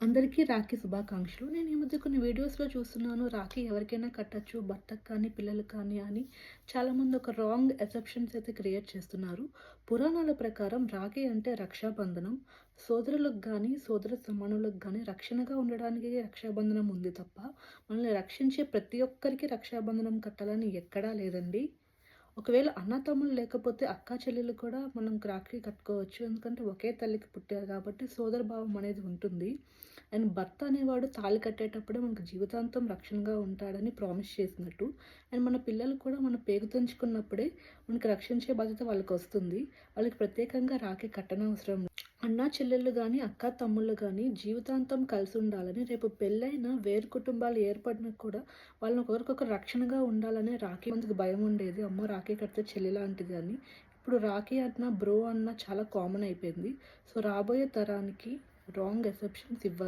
అందరికీ రాఖీ శుభాకాంక్షలు. నేను ఈ మధ్య కొన్ని వీడియోస్‌లో చూస్తున్నాను. రాఖీ ఎవరికైనా కట్టొచ్చు. భర్తకు కానీ, పిల్లలకి కానీ అని చాలామంది ఒక రాంగ్ అసెప్షన్స్ అయితే క్రియేట్ చేస్తున్నారు. పురాణాల ప్రకారం రాఖీ అంటే రక్షాబంధనం. సోదరులకు గానీ, సోదర సమానులకు గానీ రక్షణగా ఉండడానికి రక్షాబంధనం ఉంది తప్ప, మనల్ని రక్షించే ప్రతి ఒక్కరికి రక్షాబంధనం కట్టాలని ఎక్కడా లేదండి. ఒకవేళ అన్నాతమ్ముళ్ళు లేకపోతే అక్కా చెల్లెలు కూడా మనం రాఖీ కట్టుకోవచ్చు. ఎందుకంటే ఒకే తల్లికి పుట్టారు కాబట్టి సోదర భావం అనేది ఉంటుంది. అండ్ భర్త అనేవాడు తాళి కట్టేటప్పుడే మనకు జీవితాంతం రక్షణగా ఉంటాడని ప్రామిస్ చేసినట్టు. అండ్ మన పిల్లలు కూడా మన పేగు తెంచుకున్నప్పుడే మనకు రక్షించే బాధ్యత వాళ్ళకొస్తుంది. వాళ్ళకి ప్రత్యేకంగా రాఖీ కట్టనవసరం అన్నా చెల్లెళ్ళు గానీ, అక్కా తమ్ముళ్ళు గానీ జీవితాంతం కలిసుండాలని, రేపు పెళ్ళైన వేరు కుటుంబాలు ఏర్పడినా కూడా వాళ్ళని ఒకరికొకరు రక్షణగా ఉండాలనే రాఖీ మందికి భయముండేది. అమ్మో! రాఖీ కడితే చెల్లి లాంటిది అని. ఇప్పుడు రాఖీ అన్నా, బ్రో అన్నా చాలా కామన్ అయిపోయింది. సో, రాబోయే తరానికి రాంగ్ అసెప్షన్స్ ఇవ్వద్దు.